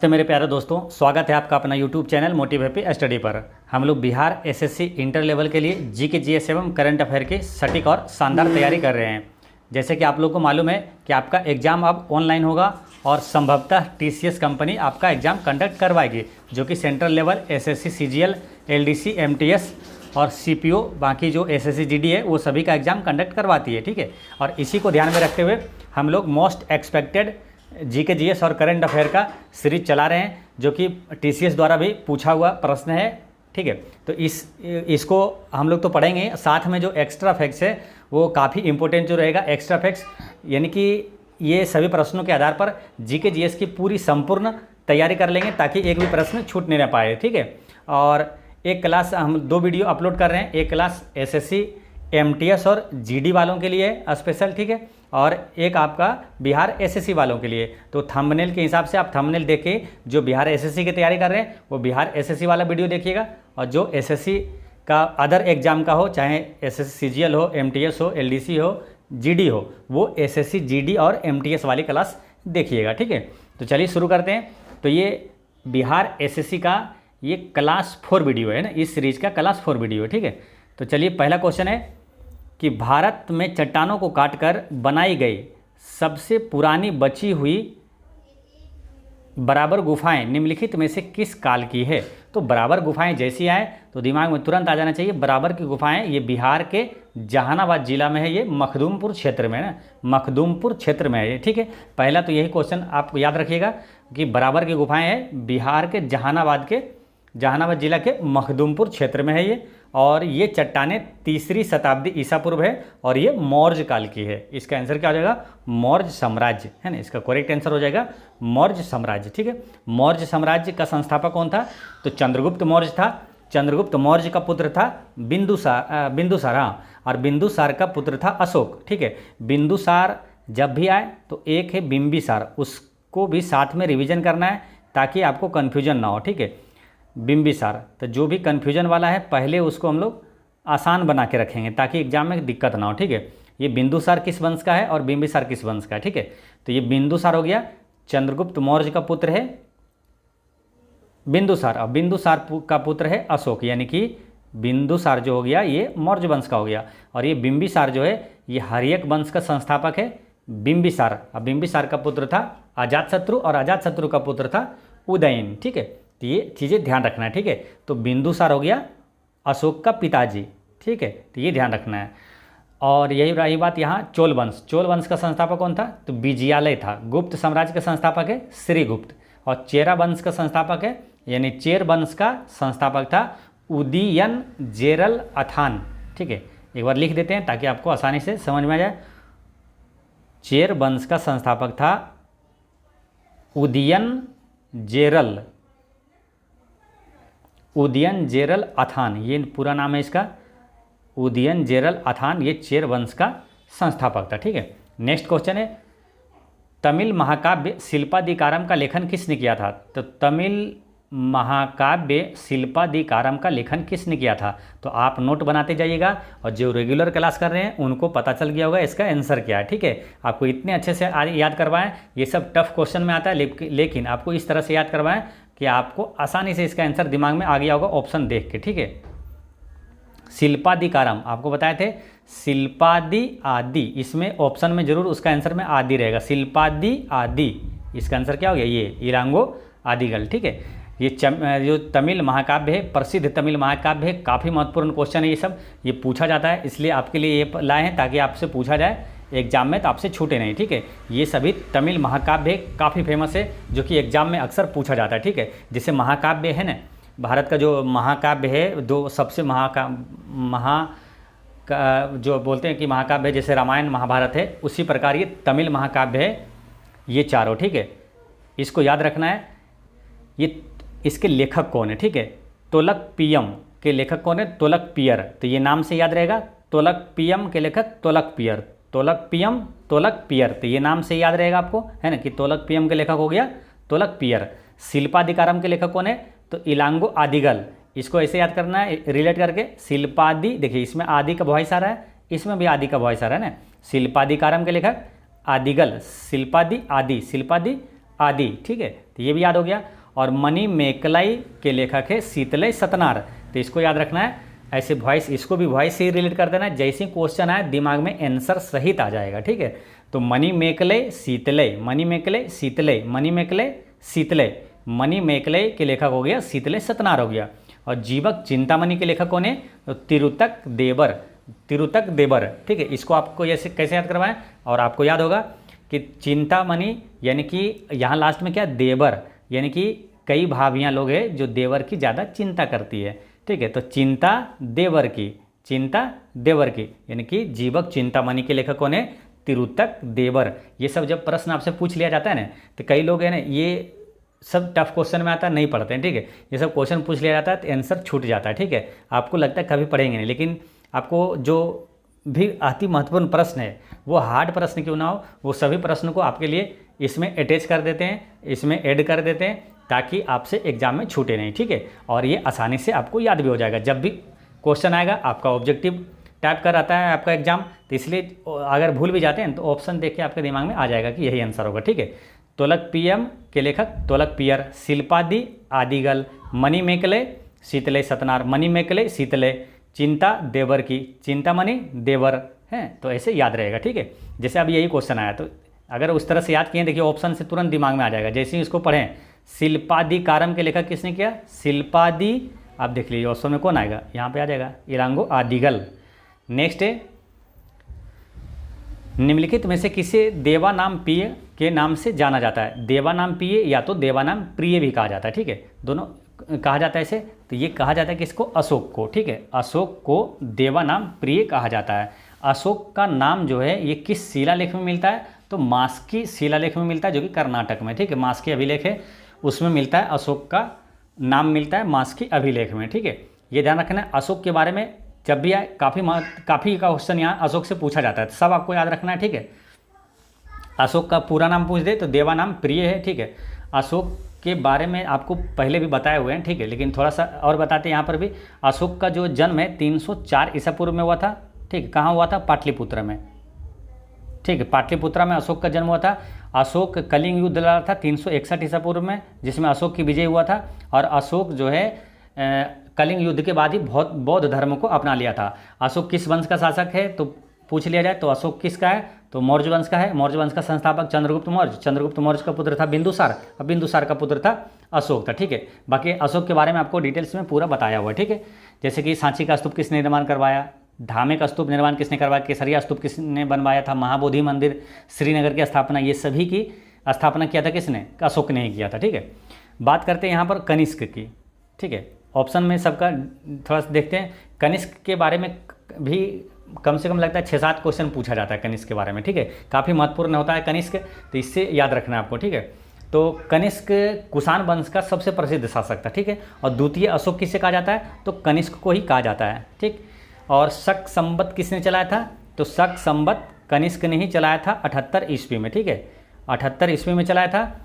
तो मेरे प्यारे दोस्तों, स्वागत है आपका अपना YouTube channel motive happy study पर। हम लोग बिहार एसएससी इंटर लेवल के लिए जीके जीएस एवं करंट अफेयर की सटीक और शानदार तैयारी कर रहे हैं। जैसे कि आप लोग को मालूम है कि आपका एग्ज़ाम अब ऑनलाइन होगा और संभवतः टीसीएस कंपनी आपका एग्ज़ाम कंडक्ट करवाएगी, जो कि central level SSC CGL LDC MTS और सीपीओ बाकी जो एसएससी जीडी है वो सभी का एग्ज़ाम कंडक्ट करवाती है। ठीक है, और इसी को ध्यान में रखते हुए हम लोग मोस्ट एक्सपेक्टेड जीके जीएस और करंट अफेयर का सीरीज चला रहे हैं, जो कि टीसीएस द्वारा भी पूछा हुआ प्रश्न है। ठीक है, तो इसको हम लोग तो पढ़ेंगे, साथ में जो एक्स्ट्रा फैक्ट्स है वो काफ़ी इंपॉर्टेंट जो रहेगा। एक्स्ट्रा फैक्ट्स यानी कि ये सभी प्रश्नों के आधार पर जीके जीएस की पूरी संपूर्ण तैयारी कर लेंगे, ताकि एक भी प्रश्न छूट नहीं रह पाए। ठीक है, और एक क्लास हम 2 वीडियो अपलोड कर रहे हैं। एक क्लास एसएससी एमटीएस और जीडी वालों के लिए स्पेशल, ठीक है, और एक आपका बिहार एसएससी वालों के लिए। तो थंबनेल के हिसाब से आप थंबनेल देख के जो बिहार एसएससी की तैयारी कर रहे हैं वो बिहार एसएससी वाला वीडियो देखिएगा, और जो एसएससी का अदर एग्जाम का हो, चाहे एसएससी सीजीएल हो, एमटीएस हो, एलडीसी हो, जीडी हो, वो एसएससी जीडी और एमटीएस वाली क्लास देखिएगा। ठीक है, तो चलिए शुरू करते हैं। तो ये बिहार एसएससी का ये क्लास 4 वीडियो है ना, इस सीरीज का क्लास 4 वीडियो है। ठीक है, तो चलिए पहला क्वेश्चन है कि भारत में चट्टानों को काटकर बनाई गई सबसे पुरानी बची हुई बराबर गुफाएं निम्नलिखित में से किस काल की है। तो बराबर गुफाएं जैसी आए तो दिमाग में तुरंत आ जाना चाहिए। बराबर की गुफाएं ये बिहार के जहानाबाद जिला में है, ये मखदूमपुर क्षेत्र में है ना, मखदूमपुर क्षेत्र में है ये। ठीक है, पहला तो यही क्वेश्चन आप याद रखिएगा कि बराबर की गुफाएं है बिहार के जहानाबाद जिला के मखदूमपुर क्षेत्र में है ये, और ये चट्टानें 3री शताब्दी ईसा पूर्व है, और ये मौर्य काल की है। इसका आंसर क्या हो जाएगा? मौर्य साम्राज्य है ना, इसका करेक्ट आंसर हो जाएगा मौर्य साम्राज्य। ठीक है, मौर्य साम्राज्य का संस्थापक कौन था? तो चंद्रगुप्त मौर्य था। चंद्रगुप्त मौर्य का पुत्र था बिंदुसार, हाँ, और बिंदुसार का पुत्र था अशोक। ठीक है, बिंदुसार जब भी आए तो एक है बिंबिसार, उसको भी साथ में रिवीजन करना है ताकि आपको कन्फ्यूजन ना हो। ठीक है, बिंबिसार, तो जो भी कन्फ्यूजन वाला है पहले उसको हम लोग आसान बना के रखेंगे ताकि एग्जाम में दिक्कत ना हो। ठीक है, ये बिंदुसार किस वंश का है और बिंबिसार किस वंश का है? ठीक है, तो ये बिंदुसार हो गया, चंद्रगुप्त मौर्य का पुत्र है बिंदुसार, और बिंदुसार का पुत्र है अशोक, यानी कि बिंदुसार जो हो गया ये मौर्य वंश का हो गया, और ये बिंबिसार जो है ये हर्यक वंश का संस्थापक है बिंबिसार। अब बिंबिसार का पुत्र था अजातशत्रु, और अजातशत्रु का पुत्र था उदयन। ठीक है, तो ये चीज़ें ध्यान रखना है। ठीक है, तो बिंदुसार हो गया अशोक का पिताजी। ठीक है, तो ये ध्यान रखना है। और यही रही बात यहाँ चोल वंश का संस्थापक कौन था? तो विजयालय था। गुप्त साम्राज्य का संस्थापक है श्रीगुप्त, और चेरा वंश का संस्थापक है, यानी चेर वंश का संस्थापक था उदयन जेरल अथान। ठीक है, एक बार लिख देते हैं ताकि आपको आसानी से समझ में आ जाए। चेर वंश का संस्थापक था उदयन जेरल अथान, ये पूरा नाम है इसका, उदयन जेरल अथान, ये चेर वंश का संस्थापक था। ठीक है, नेक्स्ट क्वेश्चन है तमिल महाकाव्य शिल्पादिकारम का लेखन किसने किया था? तो तमिल महाकाव्य शिल्पादिकारम का लेखन किसने किया था? तो आप नोट बनाते जाइएगा, और जो रेगुलर क्लास कर रहे हैं उनको पता चल गया होगा इसका आंसर क्या है। ठीक है, आपको इतने अच्छे से याद करवाएं, ये सब टफ क्वेश्चन में आता है, लेकिन आपको इस तरह से याद करवाएं कि आपको आसानी से इसका आंसर दिमाग में आ गया होगा ऑप्शन देख के। ठीक है, शिल्पादिकारम आपको बताए थे, शिल्पादि आदि, इसमें ऑप्शन में जरूर उसका आंसर में आदि रहेगा, शिल्पादि आदि, इसका आंसर क्या हो गया? ये इलांगो आदिगल। ठीक है, ये जो तमिल महाकाव्य है, प्रसिद्ध तमिल महाकाव्य है, काफ़ी महत्वपूर्ण क्वेश्चन है ये सब, ये पूछा जाता है, इसलिए आपके लिए ये लाए हैं ताकि आपसे पूछा जाए एग्जाम में, तो आपसे छूटे नहीं। ठीक है, ये सभी तमिल महाकाव्य काफ़ी फेमस है, जो कि एग्जाम में अक्सर पूछा जाता है। ठीक है, जैसे महाकाव्य है ना, भारत का जो महाकाव्य है, दो सबसे जो बोलते हैं कि महाकाव्य है, जैसे रामायण महाभारत है, उसी प्रकार ये तमिल महाकाव्य है, ये चारों। ठीक है, इसको याद रखना है। ये इसके लेखक कौन है? ठीक है, तोलकपियम के लेखक कौन है? तोलकपियर, तो ये नाम से याद रहेगा, तोलकपियम के लेखक तोलकपियर, तोलकपियर, तो ये नाम से याद रहेगा आपको, है ना, कि तोलकपियम के लेखक हो गया तोलकपियर। शिल्पादिकारम के लेखक कौन है? तो इलांगो आदिगल, इसको ऐसे याद करना है रिलेट करके। शिल्पादि, देखिए इसमें आदि का वॉइस आ रहा है, इसमें भी आदि का वॉइस आ रहा है ना। शिल्पादिकारम के लेखक आदिगल, शिल्पादि आदि, ठीक है, तो ये भी याद हो गया। और मणिमेकलाई के लेखक है शीतलय सतनार, तो इसको याद रखना है। ऐसे वॉइस, इसको भी वॉइस से ही रिलेट कर देना है, जैसे क्वेश्चन आए दिमाग में आंसर सहित आ जाएगा, ठीक है। तो मणिमेकलय शीतलय, मणिमेकलय शीतलय, मणिमेकलय शीतलय, मणिमेकलय के लेखक हो गया शीतलय सतनार हो गया। और जीवक चिंतामणि के लेखक कौन है? तो तिरुतक देबर, तिरुतक देबर, ठीक है। इसको आपको ऐसे कैसे याद करवाएं, और आपको याद होगा कि चिंतामणि यानी कि यहाँ लास्ट में क्या, देवर, यानी कि कई भाभियाँ लोग हैं जो देवर की ज़्यादा चिंता करती है, ठीक है। तो चिंता देवर की, चिंता देवर की, यानी कि जीवक चिंतामणि के लेखक कौन है? तिरुतक देवर। ये सब जब प्रश्न आपसे पूछ लिया जाता है ना, तो कई लोग हैं ना, ये सब टफ क्वेश्चन में आता है, नहीं पढ़ते हैं, ठीक है। ये सब क्वेश्चन पूछ लिया जाता है तो आंसर छूट जाता है, ठीक है। आपको लगता है कभी पढ़ेंगे नहीं, लेकिन आपको जो भी अति महत्वपूर्ण प्रश्न है, वो हार्ड प्रश्न क्यों ना हो, वो सभी प्रश्न को आपके लिए इसमें अटैच कर देते हैं, इसमें ऐड कर देते हैं, ताकि आपसे एग्जाम में छूटे नहीं, ठीक है। और ये आसानी से आपको याद भी हो जाएगा। जब भी क्वेश्चन आएगा, आपका ऑब्जेक्टिव टाइप कर आता है आपका एग्जाम, तो इसलिए अगर भूल भी जाते हैं तो ऑप्शन देख के आपके दिमाग में आ जाएगा कि यही आंसर होगा, ठीक है। तोलकपियम के लेखक तोलकपियर, शिल्पादि आदिगल, मणिमेकलय शीतलय सतनार, मणिमेकलय शीतलय, चिंता देवर की, चिंतामणि देवर है। तो ऐसे याद रहेगा, ठीक है। जैसे अभी यही क्वेश्चन आया, तो अगर उस तरह से याद किए, देखिए ऑप्शन से तुरंत दिमाग में आ जाएगा। जैसे ही इसको पढ़ें, शिल्पादिकारम के लेखक किसने किया? शिल्पादि, आप देख लीजिए ऑप्शन में कौन आएगा, यहाँ पे आ जाएगा इलांगो आदिगल। नेक्स्ट है, निम्नलिखित में से किसे देवानाम प्रिय के नाम से जाना जाता है? देवानाम प्रिय या तो देवानाम प्रिय भी कहा जाता है, ठीक है, दोनों कहा जाता है इसे। तो ये कहा जाता है किसको? अशोक को, ठीक है। अशोक को देवानाम प्रिय कहा जाता है। अशोक का नाम जो है ये किस शिलालेख में मिलता है? तो मास्की शिलालेख में मिलता है, जो कि कर्नाटक में, ठीक है। मास्की अभिलेख है, उसमें मिलता है, अशोक का नाम मिलता है मास्की अभिलेख में, ठीक है। ये ध्यान रखना है। अशोक के बारे में जब भी आए, काफ़ी का क्वेश्चन यहाँ अशोक से पूछा जाता है, तो सब आपको याद रखना है, ठीक है। अशोक का पूरा नाम पूछ दे तो देवानाम प्रिय है, ठीक है। अशोक के बारे में आपको पहले भी बताए हुए हैं, ठीक है, लेकिन थोड़ा सा और बताते हैं यहाँ पर भी। अशोक का जो जन्म है 304 ईसा पूर्व में हुआ था, ठीक है। कहाँ हुआ था? पाटलिपुत्र में, ठीक है, पाटलिपुत्र में अशोक का जन्म हुआ था। अशोक कलिंग युद्ध लड़ा था 361 ईसा पूर्व में, जिसमें अशोक की विजय हुआ था। और अशोक जो है कलिंग युद्ध के बाद ही बहुत बौद्ध धर्म को अपना लिया था। अशोक किस वंश का शासक है तो पूछ लिया जाए तो अशोक किसका है? तो मौर्य वंश का है। मौर्य वंश का संस्थापक चंद्रगुप्त मौर्य, चंद्रगुप्त मौर्य का पुत्र था बिंदुसार, और बिंदुसार का पुत्र था अशोक था, ठीक है। बाकी अशोक के बारे में आपको डिटेल्स में पूरा बताया हुआ है, ठीक है। जैसे कि सांची का स्तूप किसने निर्माण करवाया, धामे का स्तूप निर्माण किसने करवाया, केसरिया स्तूप किसने बनवाया था, महाबोधि मंदिर, श्रीनगर की स्थापना, ये सभी की स्थापना किया था किसने? अशोक ने ही किया था, ठीक है। बात करते हैं यहाँ पर कनिष्क की, ठीक है। ऑप्शन में सबका थोड़ा सा देखते हैं। कनिष्क के बारे में भी कम से कम लगता है 6-7 क्वेश्चन पूछा जाता है कनिष्क के बारे में, ठीक है। काफ़ी महत्वपूर्ण होता है कनिष्क, तो इससे याद रखना है आपको, ठीक है। तो कनिष्क कुषाण वंश का सबसे प्रसिद्ध शासक था, ठीक है। और द्वितीय अशोक किसे कहा जाता है? तो कनिष्क को ही कहा जाता है, ठीक। और शक संवत किसने चलाया था? तो शक संवत कनिष्क ने ही चलाया था 78 ईस्वी में, ठीक है, 78 ईस्वी में चलाया था।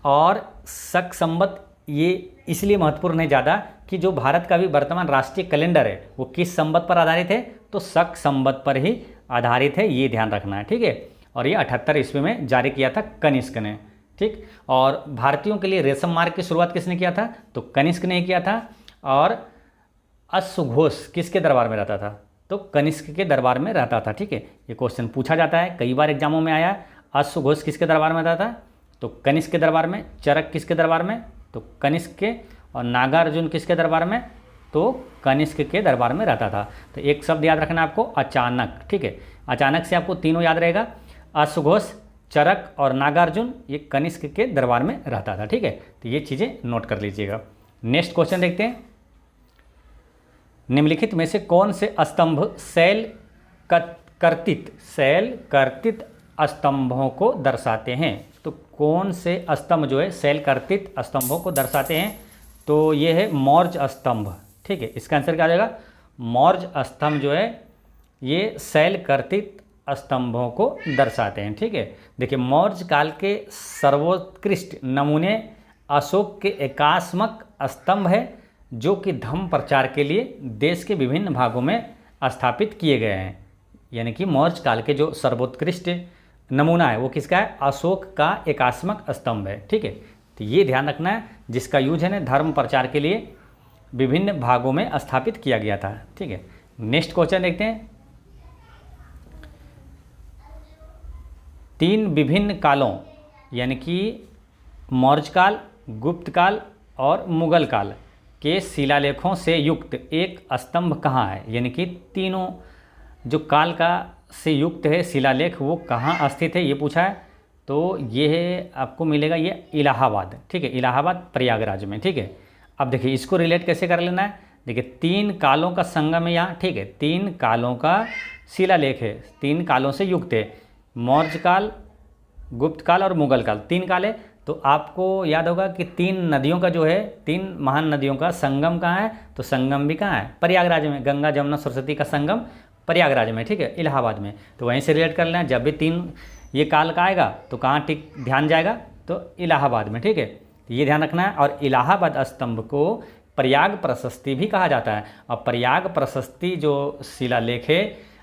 और शक संवत ये इसलिए महत्वपूर्ण है ज़्यादा कि जो भारत का भी वर्तमान राष्ट्रीय कैलेंडर है वो किस संवत पर आधारित है? तो शक संवत पर ही आधारित है, ये ध्यान रखना है, ठीक है। और ये 78 ईस्वी में जारी किया था कनिष्क ने, ठीक। और भारतीयों के लिए रेशम मार्ग की शुरुआत किसने किया था? तो कनिष्क ने किया था। और अश्वघोष किसके दरबार में रहता था? तो कनिष्क के दरबार में रहता था, ठीक है। ये क्वेश्चन पूछा जाता है, कई बार एग्जामों में आया। अश्वघोष किसके दरबार में रहता था? तो कनिष्क के दरबार में। चरक किसके दरबार में? तो कनिष्क के। और नागार्जुन किसके दरबार में? तो कनिष्क के दरबार में रहता था। तो एक शब्द याद रखना आपको, अचानक, ठीक है। अचानक से आपको तीनों याद रहेगा, अश्वघोष, चरक और नागार्जुन, ये कनिष्क के दरबार में रहता था, ठीक है। तो ये चीज़ें नोट कर लीजिएगा। नेक्स्ट क्वेश्चन देखते हैं। निम्नलिखित में से कौन से स्तंभ शैल कर्तित स्तंभों को दर्शाते हैं? तो कौन से स्तंभ जो है शैल कर्तित स्तंभों को दर्शाते हैं? तो ये है मौर्य स्तंभ, ठीक है। इसका आंसर क्या आ जाएगा? मौर्य स्तंभ जो है ये शैल कर्तित स्तंभों को दर्शाते हैं, ठीक है। देखिए, मौर्य काल के सर्वोत्कृष्ट नमूने अशोक के एकात्मक स्तंभ है, जो कि धर्म प्रचार के लिए देश के विभिन्न भागों में स्थापित किए गए हैं। यानी कि मौर्य काल के जो सर्वोत्कृष्ट नमूना है वो किसका है, अशोक का एकात्मक स्तंभ है। ठीक है, तो ये ध्यान रखना है, जिसका यूज है ना धर्म प्रचार के लिए विभिन्न भागों में स्थापित किया गया था। ठीक है, नेक्स्ट क्वेश्चन देखते हैं। 3 विभिन्न कालों यानी कि मौर्य काल, गुप्त काल और मुगल काल के शिलालेखों से युक्त एक स्तंभ कहाँ है, यानी कि तीनों जो काल का से युक्त है शिलालेख वो कहाँ स्थित है ये पूछा है। तो ये है आपको मिलेगा ये इलाहाबाद। ठीक है, इलाहाबाद प्रयागराज में। ठीक है, अब देखिए इसको रिलेट कैसे कर लेना है। देखिए 3 कालों का संगम है यहाँ। ठीक है, 3 कालों का शिलालेख है, 3 कालों से युक्त है, मौर्य काल, गुप्त काल और मुगल काल, 3 काल है। तो आपको याद होगा कि 3 नदियों का जो है, 3 महान नदियों का संगम कहाँ है, तो संगम भी कहाँ है, प्रयागराज में। गंगा जमुना सरस्वती का संगम प्रयागराज में। ठीक है, इलाहाबाद में। तो वहीं से रिलेट कर लेना, जब भी 3 ये काल का आएगा तो कहाँ टिक ध्यान जाएगा, तो इलाहाबाद में। ठीक है, ये ध्यान रखना है। और इलाहाबाद स्तंभ को प्रयाग प्रशस्ति भी कहा जाता है। और प्रयाग प्रशस्ति जो शिलालेख है,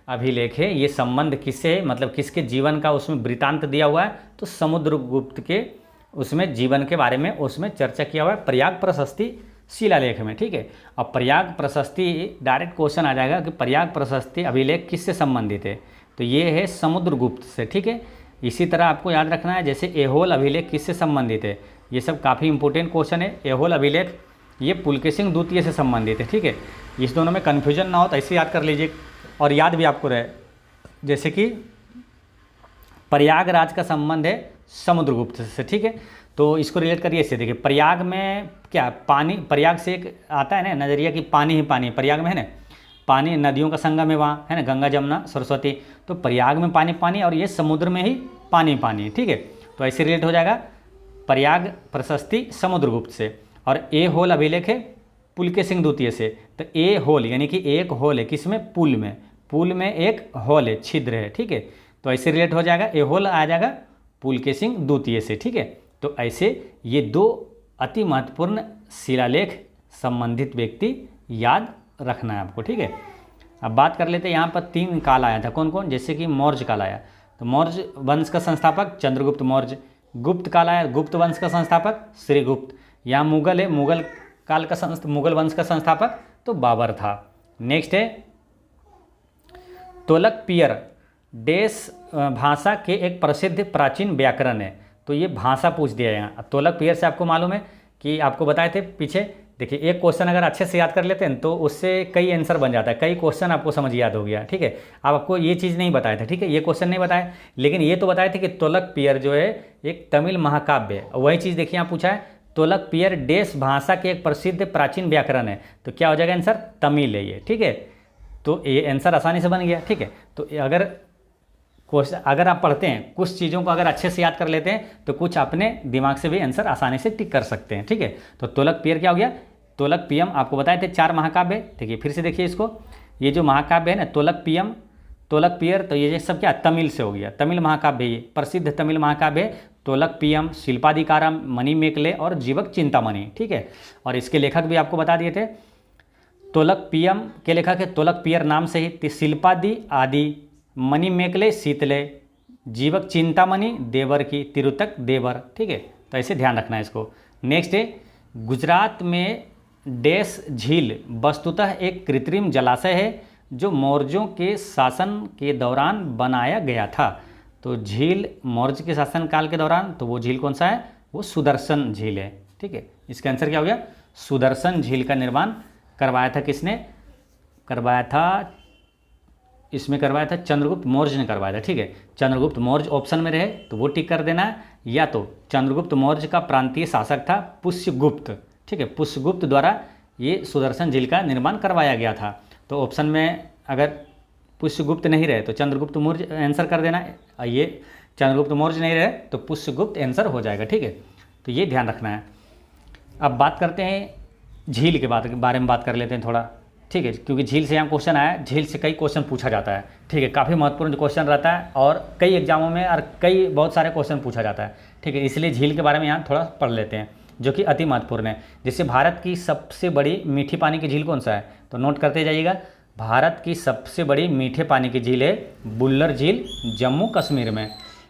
अभिलेख है, ये संबंध किससे, मतलब किसके जीवन का उसमें वृतांत दिया हुआ है, तो समुद्रगुप्त के उसमें जीवन के बारे में उसमें चर्चा किया हुआ है प्रयाग प्रशस्ति शिलालेख में। ठीक है, अब प्रयाग प्रशस्ति डायरेक्ट क्वेश्चन आ जाएगा कि प्रयाग प्रशस्ति अभिलेख किससे संबंधित है, तो ये है समुद्रगुप्त से। ठीक है, इसी तरह आपको याद रखना है जैसे ऐहोल अभिलेख किससे संबंधित है, ये सब काफ़ी इंपॉर्टेंट क्वेश्चन है। ऐहोल अभिलेख ये पुलकेशिन द्वितीय से संबंधित है। ठीक है, इस दोनों में कन्फ्यूजन ना हो तो ऐसे याद कर लीजिए और याद भी आपको रहे, जैसे कि प्रयागराज का संबंध है समुद्रगुप्त से। ठीक है, तो इसको रिलेट करिए इससे। देखिए प्रयाग में क्या पानी, प्रयाग से एक आता है ना नज़रिया कि पानी ही पानी, प्रयाग में है ना पानी, नदियों का संगम है वहाँ, है ना, गंगा जमुना सरस्वती। तो प्रयाग में पानी पानी और ये समुद्र में ही पानी पानी। ठीक है, तो ऐसे रिलेट हो जाएगा प्रयाग प्रशस्ति समुद्रगुप्त से। और ऐहोल अभिलेख है पुलकेशिन द्वितीय से। तो ऐहोल यानी कि एक होल है किसमें, पुल में, पुल में एक होल है, छिद्र है। ठीक है, तो ऐसे रिलेट हो जाएगा, ऐहोल आ जाएगा पुलकेशिन द्वितीय से। ठीक है, तो ऐसे ये 2 अति महत्वपूर्ण शिलालेख संबंधित व्यक्ति याद रखना है आपको। ठीक है, अब बात कर लेते हैं, यहाँ पर 3 काल आया था, कौन कौन, जैसे कि मौर्य काल आया, तो मौर्य वंश का संस्थापक चंद्रगुप्त मौर्य। गुप्त काल आया, गुप्त वंश का संस्थापक श्रीगुप्त। यहाँ मुगल है, मुगल काल का मुगल वंश का संस्थापक तो बाबर था। नेक्स्ट है तोलकपियर, देश भाषा के एक प्रसिद्ध प्राचीन व्याकरण है। तो ये भाषा पूछ दिया है यहाँ। तोलकपियर से आपको मालूम है कि आपको बताए थे पीछे। देखिए एक क्वेश्चन अगर अच्छे से याद कर लेते हैं तो उससे कई आंसर बन जाता है, कई क्वेश्चन आपको समझ याद हो गया। ठीक है, अब आपको ये चीज़ नहीं बताया था। ठीक है, ये क्वेश्चन नहीं बताया, लेकिन ये तो बताए थे कि तोलकपियर जो है एक तमिल महाकाव्य है। वही चीज़ देखिए यहाँ पूछा है, तोलकपियर देश भाषा के एक प्रसिद्ध प्राचीन व्याकरण है। तो क्या हो जाएगा आंसर, तमिल है ये। ठीक है, तो ये आंसर आसानी से बन गया। ठीक है, तो अगर आप पढ़ते हैं कुछ चीज़ों को अगर अच्छे से याद कर लेते हैं तो कुछ अपने दिमाग से भी आंसर आसानी से टिक कर सकते हैं। ठीक है, तो तोलकपियर क्या हो गया, तोलकपियम आपको बताए थे 4 महाकाव्य। देखिए फिर से देखिए इसको, ये जो महाकाव्य है ना तोलकपियम, तोलकपियर, तो ये सब क्या तमिल से हो गया, तमिल महाकाव्य, ये प्रसिद्ध तमिल महाकाव्य है तोलकपियम, शिल्पादिकारम, मणिमेकले और जीवक चिंतामणि। ठीक है, और इसके लेखक भी आपको बता दिए थे, तोलकपियम के लेखक है तोलकपियर नाम से ही, शिल्पादि आदि, मणिमेकले शीतले, जीवक चिंतामणि देवर की, तिरुतक देवर। ठीक है, तो ऐसे ध्यान रखना है इसको। नेक्स्ट है गुजरात में डैश झील वस्तुतः एक कृत्रिम जलाशय है जो मौर्यों के शासन के दौरान बनाया गया था। तो झील मौर्य के शासन काल के दौरान, तो वो झील कौन सा है, वो सुदर्शन झील है। ठीक है, इसका आंसर क्या हो गया, सुदर्शन झील का निर्माण करवाया था किसने, करवाया था, इसमें करवाया था चंद्रगुप्त मौर्य ने करवाया था। ठीक है, चंद्रगुप्त मौर्य ऑप्शन में रहे तो वो टिक कर देना है, या तो चंद्रगुप्त मौर्य का प्रांतीय शासक था पुष्यगुप्त। ठीक है, पुष्यगुप्त द्वारा ये सुदर्शन झील का निर्माण करवाया गया था। तो ऑप्शन में अगर पुष्यगुप्त नहीं रहे तो चंद्रगुप्त मौर्य आंसर कर देना है, ये चंद्रगुप्त मौर्य नहीं रहे तो पुष्यगुप्त आंसर हो जाएगा। ठीक है, तो ये ध्यान रखना है। अब बात करते हैं झील के बारे में बात कर लेते हैं थोड़ा। ठीक है, क्योंकि झील से यहाँ क्वेश्चन आया, झील से कई क्वेश्चन पूछा जाता है। ठीक है, काफ़ी महत्वपूर्ण क्वेश्चन रहता है और कई एग्जामों में और बहुत सारे क्वेश्चन पूछा जाता है। ठीक है, इसलिए झील के बारे में यहाँ थोड़ा पढ़ लेते हैं जो कि अति महत्वपूर्ण है। जैसे भारत की सबसे बड़ी मीठी पानी की झील कौन सा है, तो नोट करते जाइएगा, भारत की सबसे बड़ी मीठे पानी की झील है बुल्लर झील, जम्मू कश्मीर में।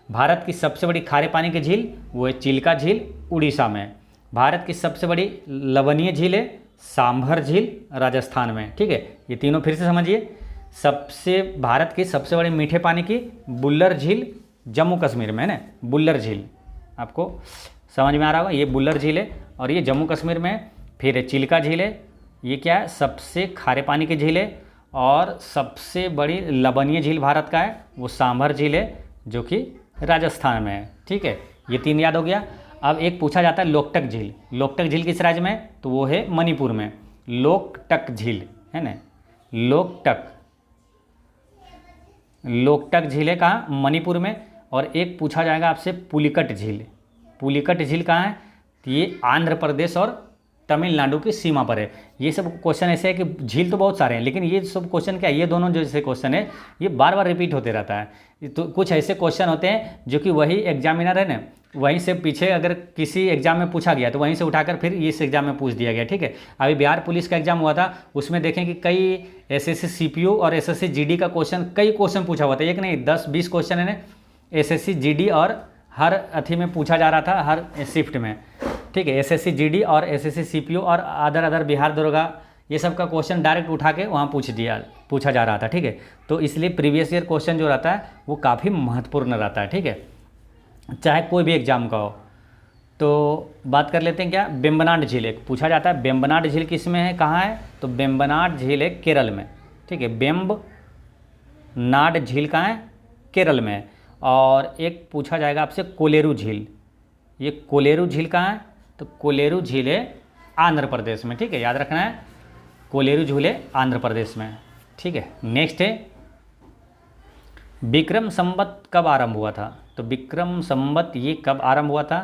भारत की सबसे बड़ी खारे पानी की झील वो है चिल्का झील, उड़ीसा में। भारत की सबसे बड़ी लवणीय झील है सांभर झील, राजस्थान में। ठीक है, ये तीनों फिर से समझिए। भारत की सबसे बड़ी मीठे पानी की बुल्लर झील, जम्मू कश्मीर में है ना, बुल्लर झील, आपको समझ में आ रहा होगा, ये बुल्लर झील है और ये जम्मू कश्मीर में है। फिर चिल्का झील है, ये क्या है, सबसे खारे पानी की झील है। और सबसे बड़ी लवणीय झील भारत का है वो सांभर झील है, जो कि राजस्थान में है। ठीक है, ये 3 याद हो गया। अब एक पूछा जाता है लोकटक झील। लोकटक झील किस राज्य में है, तो वो है मणिपुर में। लोकटक झील है ना, लोकटक झील है कहाँ, मणिपुर में। और एक पूछा जाएगा आपसे पुलिकट झील। पुलिकट झील कहाँ है, तो ये आंध्र प्रदेश और तमिलनाडु की सीमा पर है। ये सब क्वेश्चन ऐसे है कि झील तो बहुत सारे हैं, लेकिन ये सब क्वेश्चन क्या है, ये दोनों जैसे क्वेश्चन है ये बार बार रिपीट होते रहता है। तो कुछ ऐसे क्वेश्चन होते हैं जो कि वही एग्जामिनर है ना, वहीं से पीछे अगर किसी एग्जाम में पूछा गया तो वहीं से उठाकर फिर इस एग्जाम में पूछ दिया गया। ठीक है, अभी बिहार पुलिस का एग्जाम हुआ था, उसमें देखें कि कई एसएससी सीपीयू और एसएससी जीडी का कई क्वेश्चन पूछा हुआ था। एक नहीं 10-20 क्वेश्चन है ना एसएससी जीडी और हर अथी में पूछा जा रहा था, हर शिफ्ट में। ठीक है, एसएससी जीडी और एसएससी सीपीयू और अदर बिहार दरोगा, ये सब का क्वेश्चन डायरेक्ट उठा के वहाँ पूछा जा रहा था। ठीक है, तो इसलिए प्रीवियस ईयर क्वेश्चन जो रहता है वो काफ़ी महत्वपूर्ण रहता है। ठीक है, चाहे कोई भी एग्जाम का हो। तो बात कर लेते हैं क्या, वेम्बनाड झील एक पूछा जाता है। वेम्बनाड झील किस में है, कहाँ है, तो वेम्बनाड झील है केरल में। ठीक है, वेम्बनाड झील कहाँ है, केरल में। और एक पूछा जाएगा आपसे कोलेरू झील। ये कोलेरू झील कहाँ है, तो कोलेरू झील है आंध्र प्रदेश में। ठीक है, याद रखना है, कोलेरू झील है आंध्र प्रदेश में। ठीक है, नेक्स्ट है विक्रम संवत कब आरंभ हुआ था, तो विक्रम संवत ये कब आरंभ हुआ था,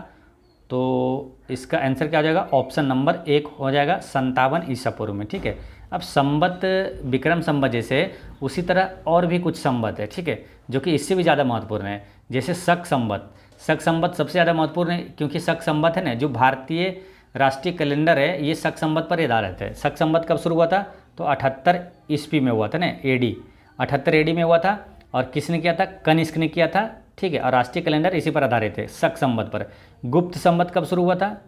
तो इसका आंसर क्या हो जाएगा, ऑप्शन नंबर 1 हो जाएगा 57 ईसा पूर्व में। ठीक है, अब संवत विक्रम संवत जैसे उसी तरह और भी कुछ संवत है। ठीक है, जो कि इससे भी ज़्यादा महत्वपूर्ण है, जैसे शक संवत। शक संवत सबसे ज़्यादा महत्वपूर्ण है, क्योंकि शक संवत है ना जो भारतीय राष्ट्रीय कैलेंडर है, ये शक संवत पर आधारित है। शक संवत कब शुरू हुआ था, तो 78 ईस्वी में हुआ था ना, एडी 78 एडी में हुआ था। और किसने किया था, कनिष्क ने किया था। ठीक है, और राष्ट्रीय कैलेंडर इसी पर आधारित है, शक संवत पर। गुप्त संवत कब शुरू हुआ था,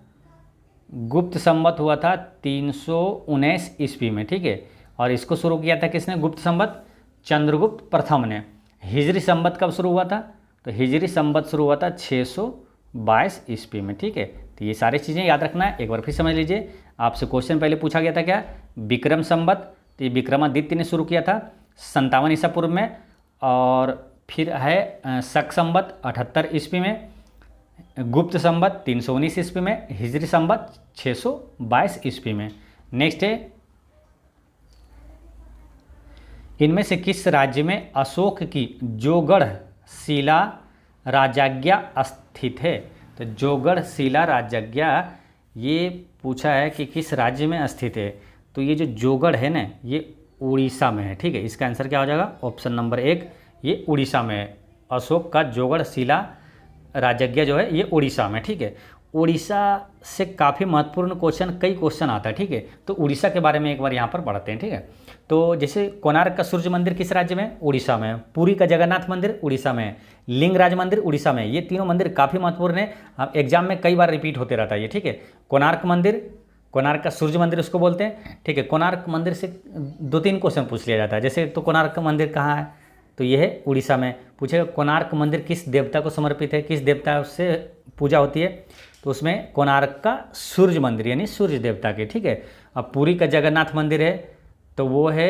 गुप्त संवत हुआ था 319 ईस्वी में। ठीक है, और इसको शुरू किया था किसने, गुप्त संवत, चंद्रगुप्त प्रथम ने। हिजरी संवत कब शुरू हुआ था, तो हिजरी संवत शुरू हुआ था 622 ईस्वी में। ठीक है, तो ये सारी चीज़ें याद रखना है। एक बार फिर समझ लीजिए, आपसे क्वेश्चन पहले पूछा गया था क्या, विक्रम संवत, तो ये विक्रमादित्य ने शुरू किया था 57 ईसा पूर्व में। और फिर है शक संवत 78 ईस्वी में, गुप्त संवत 319 ईस्वी में, हिजरी संवत 622 ईस्वी में। नेक्स्ट है, इनमें से किस राज्य में अशोक की जोगढ़ शिला राजज्ञा स्थित है, तो जोगढ़ शिला राजज्ञा ये पूछा है कि किस राज्य में स्थित है, तो ये जो जोगढ़ है ना ये उड़ीसा में है। ठीक है, इसका आंसर क्या हो जाएगा, ऑप्शन नंबर 1 ये उड़ीसा में है। अशोक का जोगढ़ शिला राजज्ञा जो है ये उड़ीसा में। ठीक है, उड़ीसा से काफ़ी महत्वपूर्ण कई क्वेश्चन आता है। ठीक है, तो उड़ीसा के बारे में एक बार यहाँ पर पढ़ते हैं। ठीक है, तो जैसे कोणार्क का सूर्य मंदिर किस राज्य में, उड़ीसा में। पुरी का जगन्नाथ मंदिर उड़ीसा में। लिंगराज मंदिर उड़ीसा में। ये तीनों मंदिर काफ़ी महत्वपूर्ण है, एग्जाम में कई बार रिपीट होते रहता है ये। ठीक है, कोणार्क मंदिर, कोणार्क का सूर्य मंदिर उसको बोलते हैं। ठीक है, कोणार्क मंदिर से 2-3 क्वेश्चन पूछ लिया जाता है। जैसे तो कोणार्क मंदिर कहाँ है, तो ये है उड़ीसा में। पूछेगा कोणार्क मंदिर किस देवता को समर्पित है, किस देवता से पूजा होती है, तो उसमें कोणार्क का सूर्य मंदिर यानी सूर्य देवता के। ठीक है, अब पुरी का जगन्नाथ मंदिर है तो वो है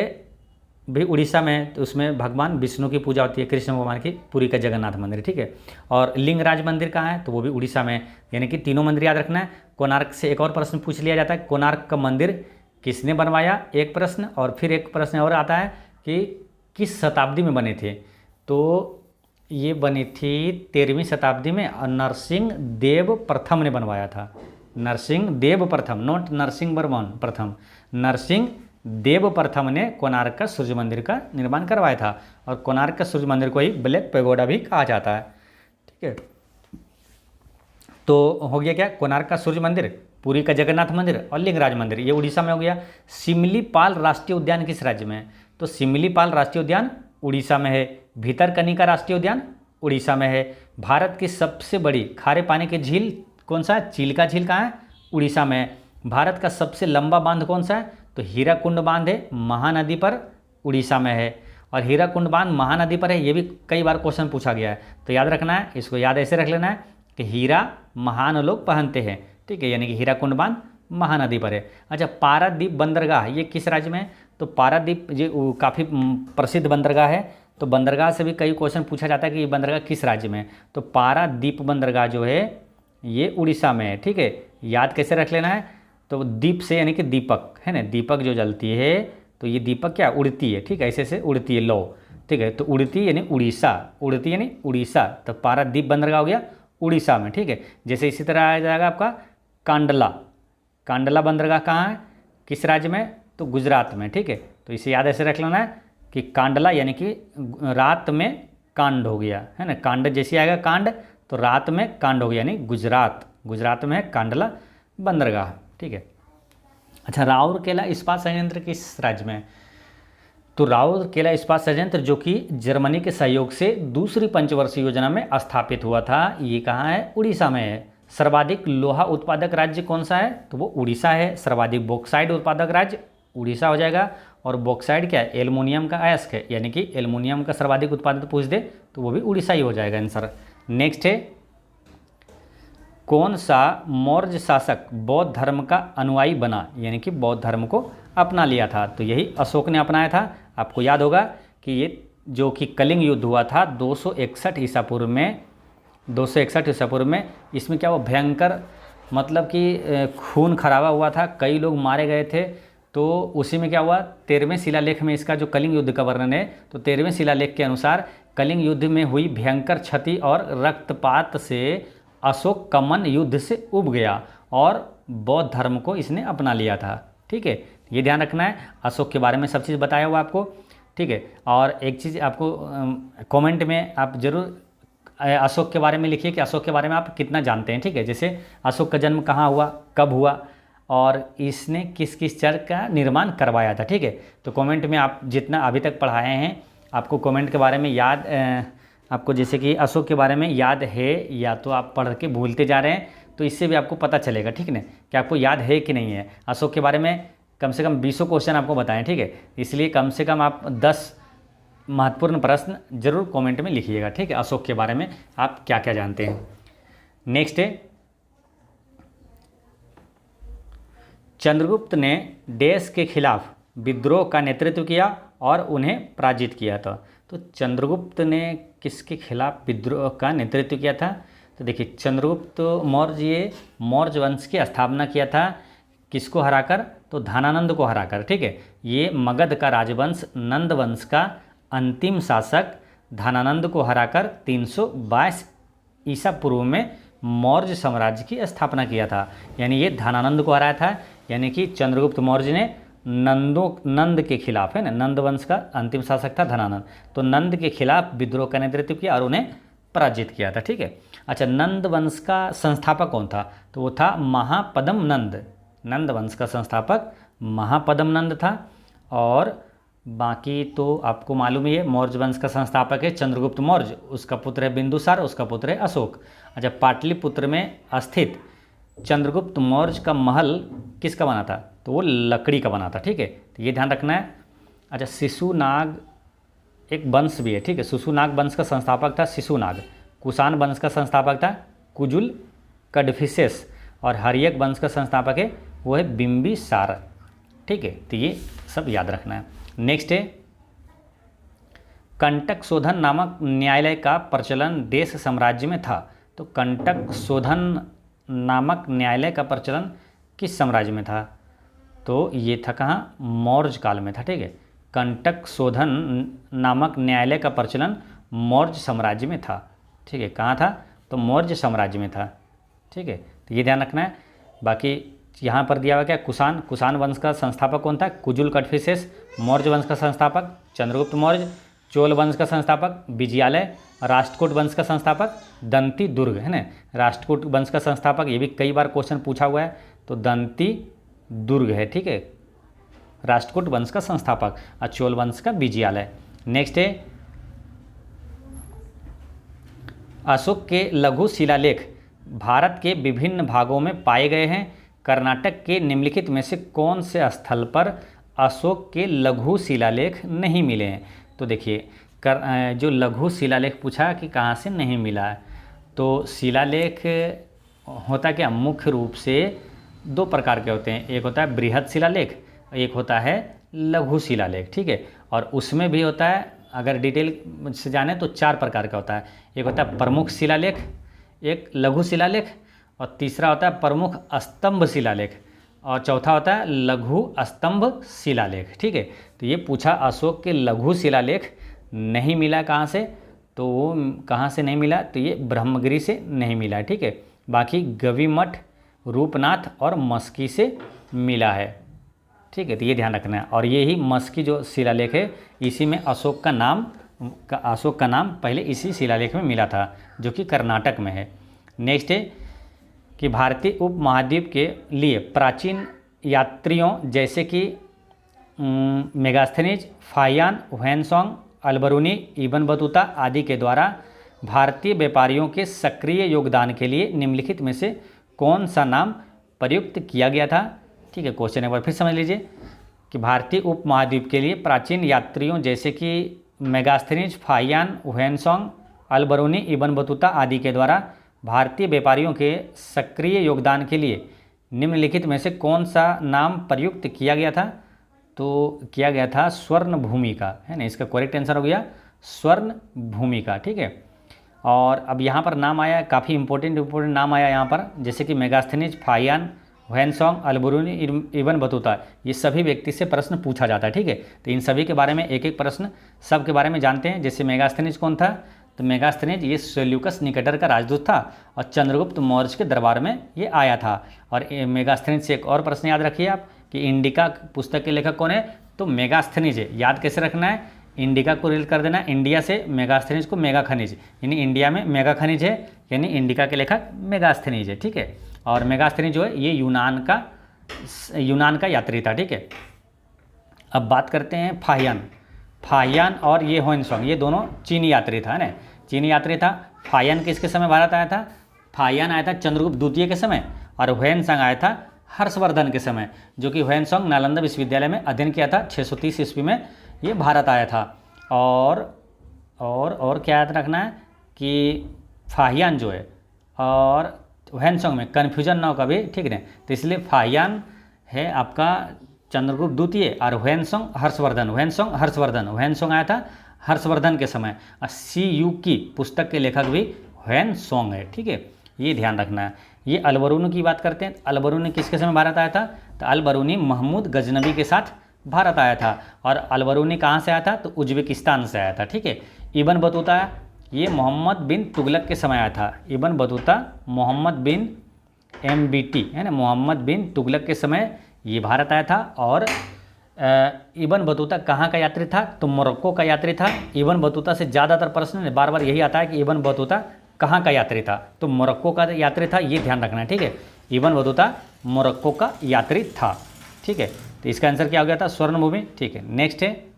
भी उड़ीसा में है, तो उसमें भगवान विष्णु की पूजा होती है, कृष्ण भगवान की, पुरी का जगन्नाथ मंदिर। ठीक है, और लिंगराज मंदिर कहाँ है, तो वो भी उड़ीसा में है। यानी कि तीनों मंदिर याद रखना है। कोणार्क से एक और प्रश्न पूछ लिया जाता है, कोणार्क का मंदिर किसने बनवाया, एक प्रश्न। और फिर एक प्रश्न और आता है कि किस शताब्दी में बने थे, तो ये बनी थी 13वीं शताब्दी में और नरसिंह देव प्रथम ने बनवाया था। नरसिंह देव प्रथम, नॉट नरसिंह वर्मन प्रथम, नरसिंह देव प्रथम ने कोणार्क का सूर्य मंदिर का निर्माण करवाया था। और कोणार्क का सूर्य मंदिर को ही ब्लैक पैगोडा भी कहा जाता है। ठीक है, तो हो गया क्या, कोणार्क का सूर्य मंदिर, पुरी का जगन्नाथ मंदिर और लिंगराज मंदिर, ये उड़ीसा में हो गया। सिमलीपाल राष्ट्रीय उद्यान किस राज्य में है, तो सिमलीपाल राष्ट्रीय उद्यान उड़ीसा में है। भीतरकनिका राष्ट्रीय उद्यान उड़ीसा में है। भारत की सबसे बड़ी खारे पानी की झील कौन सा है? चिल्का झील कहाँ है? उड़ीसा में है। भारत का सबसे लंबा बांध कौन सा है? तो हीराकुंड बांध है, महानदी पर, उड़ीसा में है। और हीराकुंड बांध महानदी पर है, ये भी कई बार क्वेश्चन पूछा गया है, तो याद रखना है, इसको याद ऐसे रख लेना है कि हीरा महान लोग पहनते हैं, ठीक है, यानी कि हीराकुंड बांध महानदी पर है। अच्छा, पारादीप बंदरगाह ये किस राज्य में है? तो पारादीप ये काफ़ी प्रसिद्ध बंदरगाह है, तो बंदरगाह से भी कई क्वेश्चन पूछा जाता है कि ये बंदरगाह किस राज्य में है। तो पारादीप बंदरगाह जो है ये उड़ीसा में है, ठीक है। याद कैसे रख लेना है? तो दीप से यानी कि दीपक है ना, दीपक जो जलती है, तो ये दीपक क्या उड़ती है, ठीक है, ऐसे से उड़ती है लो, ठीक है। तो उड़ती यानी उड़ीसा, उड़ती यानी उड़ीसा, तो पारादीप बंदरगाह हो गया उड़ीसा में, ठीक है। जैसे इसी तरह आ जाएगा आपका कांडला, कांडला बंदरगाह कहाँ है, किस राज्य में? तो गुजरात में, ठीक है। तो इसे याद ऐसे रख लेना है कि कांडला यानी कि रात में कांड हो गया है ना, कांड जैसे आएगा कांड, तो रात में कांड हो गया यानी गुजरात, गुजरात में है कांडला बंदरगाह, ठीक है। अच्छा, राउरकेला इस्पात संयंत्र किस राज्य में है? तो राउरकेला इस्पात संयंत्र जो कि जर्मनी के सहयोग से दूसरी पंचवर्षीय योजना में स्थापित हुआ था, ये कहाँ है? उड़ीसा में है। सर्वाधिक लोहा उत्पादक राज्य कौन सा है? तो वो उड़ीसा है। सर्वाधिक बॉक्साइट उत्पादक राज्य उड़ीसा हो जाएगा। और बॉक्साइट क्या है? एल्युमिनियम का अयस्क है, यानी कि एल्युमिनियम का सर्वाधिक उत्पादन पूछ दे तो वो भी उड़ीसा ही हो जाएगा आंसर। नेक्स्ट है, कौन सा मौर्य शासक बौद्ध धर्म का अनुयायी बना, यानी कि बौद्ध धर्म को अपना लिया था? तो यही अशोक ने अपनाया था। आपको याद होगा कि ये जो कि कलिंग युद्ध हुआ था 261 ईसा पूर्व में, 261 ईसा पूर्व में, इसमें क्या हुआ? भयंकर मतलब कि खून खराबा हुआ था, कई लोग मारे गए थे। तो उसी में क्या हुआ? 13वें शिलालेख में इसका जो कलिंग युद्ध का वर्णन है, तो 13वें शिलालेख के अनुसार कलिंग युद्ध में हुई भयंकर क्षति और रक्तपात से अशोक कमन युद्ध से उब गया और बौद्ध धर्म को इसने अपना लिया था, ठीक है। ये ध्यान रखना है, अशोक के बारे में सब चीज़ बताया हुआ आपको, ठीक है। और एक चीज़ आपको कमेंट में आप जरूर अशोक के बारे में लिखिए कि अशोक के बारे में आप कितना जानते हैं, ठीक है। जैसे अशोक का जन्म कहाँ हुआ, कब हुआ, और इसने किस किस चर्च का निर्माण करवाया था, ठीक है। तो कमेंट में आप जितना अभी तक पढ़ाए हैं, आपको कमेंट के बारे में याद, आपको जैसे कि अशोक के बारे में याद है या तो आप पढ़ के भूलते जा रहे हैं, तो इससे भी आपको पता चलेगा, ठीक है ना, कि आपको याद है कि नहीं है। अशोक के बारे में कम से कम 20 क्वेश्चन आपको बताएं, ठीक है। इसलिए कम से कम आप 10 महत्वपूर्ण प्रश्न जरूर कमेंट में लिखिएगा, ठीक है। अशोक के बारे में आप क्या क्या जानते हैं। नेक्स्ट है, चंद्रगुप्त ने देश के खिलाफ विद्रोह का नेतृत्व किया और उन्हें पराजित किया था। तो चंद्रगुप्त ने किसके खिलाफ विद्रोह का नेतृत्व किया था? तो देखिए, चंद्रगुप्त मौर्य ये मौर्य वंश की स्थापना किया था, किसको हराकर? तो धनानंद को हराकर, ठीक है। ये मगध का राजवंश नंद वंश का अंतिम शासक धनानंद को हराकर 322 ईसा पूर्व में मौर्य साम्राज्य की स्थापना किया था। यानी ये धनानंद को हराया था, यानी कि चंद्रगुप्त मौर्य ने नंद के खिलाफ, है ना, नंद वंश का अंतिम शासक था धनानंद, तो नंद के खिलाफ विद्रोह का नेतृत्व किया और उन्हें पराजित किया था, ठीक है। अच्छा, नंद वंश का संस्थापक कौन था? तो वो था महापद्म नंद। नंद वंश का संस्थापक महापद्म नंद था। और बाकी तो आपको मालूम ही है, मौर्य वंश का संस्थापक है चंद्रगुप्त मौर्य, उसका पुत्र है बिंदुसार, उसका पुत्र है अशोक। अच्छा, पाटलिपुत्र में स्थित चंद्रगुप्त मौर्य का महल किसका बना था? तो वो लकड़ी का बना था, ठीक है। तो ये ध्यान रखना है। अच्छा, शिशुनाग एक वंश भी है, ठीक है। शिशुनाग वंश का संस्थापक था शिशुनाग। कुषाण वंश का संस्थापक था कुजुल कडफिसेस। और हर्यक वंश का संस्थापक है वो है बिंबिसार, ठीक है। तो ये सब याद रखना है। नेक्स्ट है, कंटक शोधन नामक न्यायालय का प्रचलन देश साम्राज्य में था। तो कंटक शोधन नामक न्यायालय का प्रचलन किस साम्राज्य में था? तो ये था कहाँ? मौर्य काल में था, ठीक है। कंटक शोधन नामक न्यायालय का प्रचलन मौर्य साम्राज्य में था, ठीक है। कहाँ था? तो मौर्य साम्राज्य में था, ठीक है। तो ये ध्यान रखना है। बाकी यहाँ पर दिया हुआ क्या? कुषाण वंश का संस्थापक कौन था? कुजुल कडफिसेस। मौर्य वंश का संस्थापक चंद्रगुप्त मौर्य। चोल वंश का संस्थापक विजयालय। राष्ट्रकूट वंश का संस्थापक दंती दुर्ग, है ना। राष्ट्रकूट वंश का संस्थापक, ये भी कई बार क्वेश्चन पूछा हुआ है, तो दंती दुर्ग है, ठीक है, राष्ट्रकूट वंश का संस्थापक। और चोल वंश का विजयालय। नेक्स्ट है, अशोक के लघु शिलालेख भारत के विभिन्न भागों में पाए गए हैं। कर्नाटक के निम्नलिखित में से कौन से स्थल पर अशोक के लघु शिलालेख नहीं मिले हैं? तो देखिए जो लघु शिलालेख पूछा कि कहाँ से नहीं मिला है, तो शिलालेख होता क्या, मुख्य रूप से दो प्रकार के होते हैं। एक होता है बृहद शिलालेख, एक होता है लघु शिलालेख, ठीक है। और उसमें भी होता है, अगर डिटेल से जाने तो 4 प्रकार का होता है। एक होता है प्रमुख शिलालेख, एक लघु शिलालेख, और तीसरा होता है प्रमुख स्तंभ शिलालेख, और चौथा होता है लघु स्तंभ शिलालेख, ठीक है। तो ये पूछा अशोक के लघु शिलालेख नहीं मिला कहाँ से, तो वो कहाँ से नहीं मिला, तो ये ब्रह्मगिरी से नहीं मिला, ठीक है। बाकी गविमठ, रूपनाथ और मस्की से मिला है, ठीक है। तो ये ध्यान रखना है। और ये ही मस्की जो शिलालेख है, इसी में अशोक का नाम पहले इसी शिलालेख में मिला था, जो कि कर्नाटक में है। नेक्स्ट है कि भारतीय उपमहाद्वीप के लिए प्राचीन यात्रियों जैसे कि मेगास्थनीज, फाहियान, ह्वेनसांग, अलबरूनी, इब्न बतूता आदि के द्वारा भारतीय व्यापारियों के सक्रिय योगदान के लिए निम्नलिखित में से कौन सा नाम प्रयुक्त किया गया था? ठीक है, क्वेश्चन एक बार फिर समझ लीजिए कि भारतीय उपमहाद्वीप के लिए प्राचीन यात्रियों जैसे कि मेगास्थनीज, फाहियान, ह्वेनसांग, अलबरूनी, इब्न बतूता आदि के द्वारा भारतीय व्यापारियों के सक्रिय योगदान के लिए निम्नलिखित में से कौन सा नाम प्रयुक्त किया गया था? तो किया गया था स्वर्ण भूमिका, है ना। इसका करेक्ट आंसर हो गया स्वर्ण भूमिका, ठीक है। और अब यहाँ पर नाम आया, काफ़ी इंपॉर्टेंट नाम आया यहाँ पर, जैसे कि मेगास्थनीज, फाहियान, ह्वेनसांग, अलबरूनी, इब्न बतूता, ये सभी व्यक्ति से प्रश्न पूछा जाता है, ठीक है। तो इन सभी के बारे में एक एक प्रश्न सब के बारे में जानते हैं। जैसे मेगास्थनीज कौन था, तो मेगास्थनीज ये सेल्यूकस निकेटर का राजदूत था और चंद्रगुप्त मौर्य के दरबार में ये आया था। और मेगास्थनीज से एक और प्रश्न याद रखिए आप कि इंडिका पुस्तक के लेखक कौन है, तो मेगास्थनीज है। याद कैसे रखना है, इंडिका को रिलेट कर देना इंडिया से, मेगास्थनीज को मेगा खनिज, यानी इंडिया में मेगा खनिज है, यानी इंडिका के लेखक मेगास्थनीज है, ठीक है। और मेगास्थनीज जो है ये यूनान का यात्री था, ठीक है। अब बात करते हैं फाहियान और ये ह्वेनसांग, ये दोनों चीनी यात्री था, ना, चीनी यात्री था। फाहियान किसके समय भारत आया था? फाहियान आया था चंद्रगुप्त द्वितीय के समय, और ह्वेनसांग आया था हर्षवर्धन के समय, जो कि ह्वेनसांग नालंदा विश्वविद्यालय में अध्ययन किया था 630 ईस्वी में ये भारत आया था। और क्या याद रखना है कि फाहियान जो है और ह्वेनसांग में कन्फ्यूजन ना हो कभी, ठीक है। तो इसलिए फाहियान है आपका चंद्रगुप्त द्वितीय और ह्वेनसांग आया था हर्षवर्धन के समय। और CU की पुस्तक के लेखक भी ह्वेनसांग है, ठीक है, ये ध्यान रखना है। ये अलबरूनी की बात करते हैं। अलबरूनी किसके समय भारत आया था? तो अलबरूनी महमूद गजनबी के साथ भारत आया था। और अलबरूनी कहाँ से आया था? तो उज्बेकिस्तान से आया था, ठीक है। इब्न बतूता ये मोहम्मद बिन तुगलक के समय आया था। इब्न बतूता मोहम्मद बिन MBT है ना, मोहम्मद बिन तुगलक के समय ये भारत आया था। और इब्न बतूता कहाँ का यात्री था? तो मोरक्को का यात्री था। इब्न बतूता से ज़्यादातर प्रश्न बार बार यही आता है कि इब्न बतूता कहाँ का यात्री था? तो मोरक्को का यात्री था, ये ध्यान रखना है, ठीक है। इब्न बतूता मोरक्को का यात्री था, ठीक है। तो इसका आंसर क्या हो गया था? स्वर्णभूमि, ठीक है। नेक्स्ट है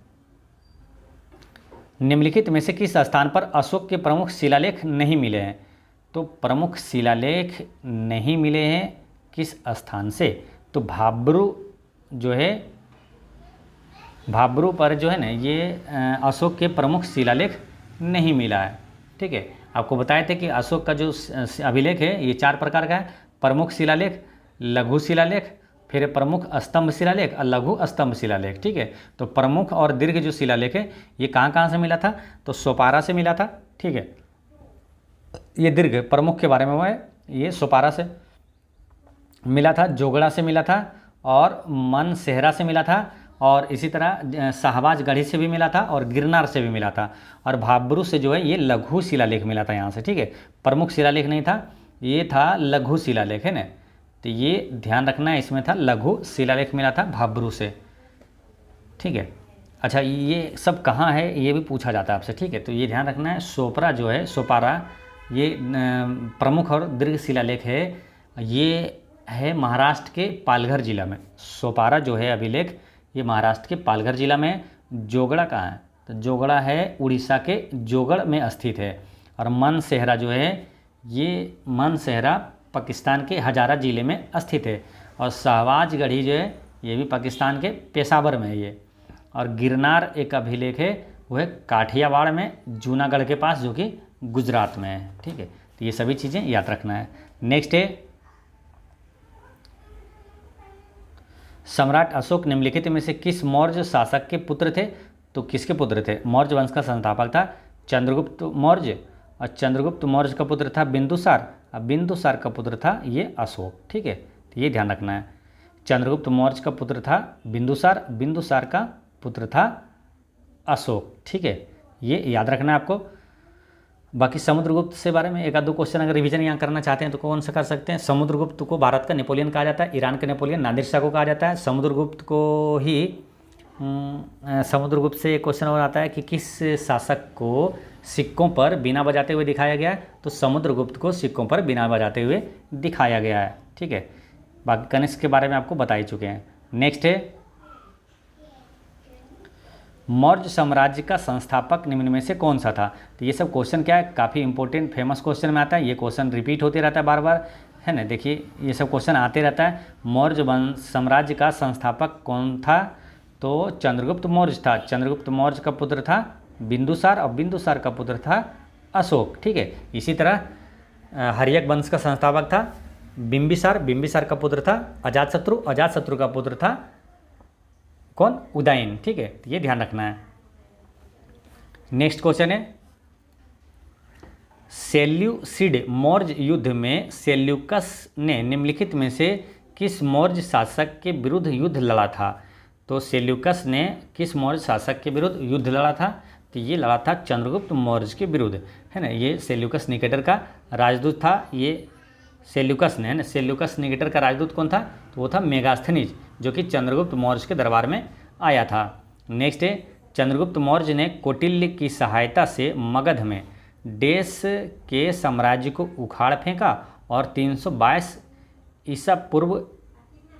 निम्नलिखित में से किस स्थान पर अशोक के प्रमुख शिलालेख नहीं मिले हैं? तो प्रमुख शिलालेख नहीं मिले हैं किस स्थान से? तो भाब्रू जो है, भाब्रू पर जो है ना ये अशोक के प्रमुख शिलालेख नहीं मिला है, ठीक है। आपको बताए थे कि अशोक का जो अभिलेख है ये 4 प्रकार का है: प्रमुख शिलालेख, लघु शिलालेख, फिर प्रमुख स्तंभ शिलालेख और लघु स्तंभ शिलालेख, ठीक है। तो प्रमुख और दीर्घ जो शिलालेख है ये कहाँ से मिला था? तो सोपारा से मिला था, ठीक है। ये दीर्घ प्रमुख के बारे में हुआ है, ये सोपारा से मिला था, जोगड़ा से मिला था और मनसेहरा से मिला था, और इसी तरह शाहबाज गढ़ी से भी मिला था और गिरनार से भी मिला था। और भाब्रू से जो है ये लघु शिलालेख मिला था यहाँ से, ठीक है। प्रमुख शिलालेख नहीं था, ये था लघु शिलालेख, है ना। तो ये ध्यान रखना है, इसमें था लघु शिलालेख मिला था भाब्रू से, ठीक है। अच्छा, ये सब कहाँ है ये भी पूछा जाता है आपसे, ठीक है। तो ये ध्यान रखना है, सोपरा जो है, सोपारा, ये प्रमुख और दीर्घ शिलालेख है, ये है महाराष्ट्र के पालघर जिला में। सोपारा जो है अभिलेख ये महाराष्ट्र के पालघर जिला में। जोगड़ा कहाँ है? तो जोगड़ा है उड़ीसा के जोगड़ में स्थित है। और मनसेहरा जो है ये मनसेहरा पाकिस्तान के हजारा ज़िले में स्थित है। और शहबाज गढ़ी जो है ये भी पाकिस्तान के पेशावर में है ये। और गिरनार एक अभिलेख है, वो है काठियावाड़ में जूनागढ़ के पास, जो कि गुजरात में है। ठीक है, तो ये सभी चीज़ें याद रखना है। नेक्स्ट है सम्राट अशोक निम्नलिखित में से किस मौर्य शासक के पुत्र थे? तो किसके पुत्र थे? मौर्य वंश का संस्थापक था चंद्रगुप्त मौर्य, और चंद्रगुप्त मौर्य का पुत्र था बिंदुसार, और बिंदुसार का पुत्र था ये अशोक। ठीक है, तो ये ध्यान रखना है। चंद्रगुप्त मौर्य का पुत्र था बिंदुसार, बिंदुसार का पुत्र था अशोक। ठीक है, ये याद रखना है आपको। बाकी समुद्रगुप्त से बारे में एक आध दो क्वेश्चन अगर रिवीजन यहाँ करना चाहते हैं तो कौन सा कर सकते हैं? समुद्रगुप्त को भारत का नेपोलियन कहा जाता है, ईरान का नेपोलियन नादिर शाह को कहा जाता है। समुद्रगुप्त को ही समुद्रगुप्त से एक क्वेश्चन और आता है कि किस शासक को सिक्कों पर बीना बजाते हुए दिखाया गया है? तो समुद्रगुप्त को सिक्कों पर बीना बजाते हुए दिखाया गया है। ठीक है, बाकी कनिष्क के बारे में आपको बता ही चुके हैं। नेक्स्ट है मौर्य साम्राज्य का संस्थापक निम्न में से कौन सा था? तो ये सब क्वेश्चन क्या है, काफ़ी इंपॉर्टेंट फेमस क्वेश्चन में आता है। ये क्वेश्चन रिपीट होते रहता है बार बार, है ना। देखिए ये सब क्वेश्चन आते रहता है। मौर्य वंश साम्राज्य का संस्थापक कौन था? तो चंद्रगुप्त मौर्य था। चंद्रगुप्त मौर्य का पुत्र था बिंदुसार, और बिंदुसार का पुत्र था अशोक। ठीक है, इसी तरह हर्यक वंश का संस्थापक था बिंबिसार, बिंबिसार का पुत्र था अजातशत्रु, अजातशत्रु का पुत्र था कौन? उदयन। ठीक है, तो ये ध्यान रखना है। नेक्स्ट क्वेश्चन है सेल्यूसिड मौर्य युद्ध में सेल्यूकस ने निम्नलिखित में से किस मौर्य शासक के विरुद्ध युद्ध लड़ा था? तो सेल्यूकस ने किस मौर्य शासक के विरुद्ध युद्ध लड़ा था? तो ये लड़ा था चंद्रगुप्त मौर्य के विरुद्ध, है ना। ये सेल्यूकस निकेटर का राजदूत था, ये सेल्यूकस ने, है ना। सेल्यूकस निकेटर का राजदूत कौन था? तो वो था मेगास्थनीज, जो कि चंद्रगुप्त मौर्य के दरबार में आया था। नेक्स्ट है चंद्रगुप्त मौर्य ने कौटिल्य की सहायता से मगध में देश के साम्राज्य को उखाड़ फेंका और 322 ईसा पूर्व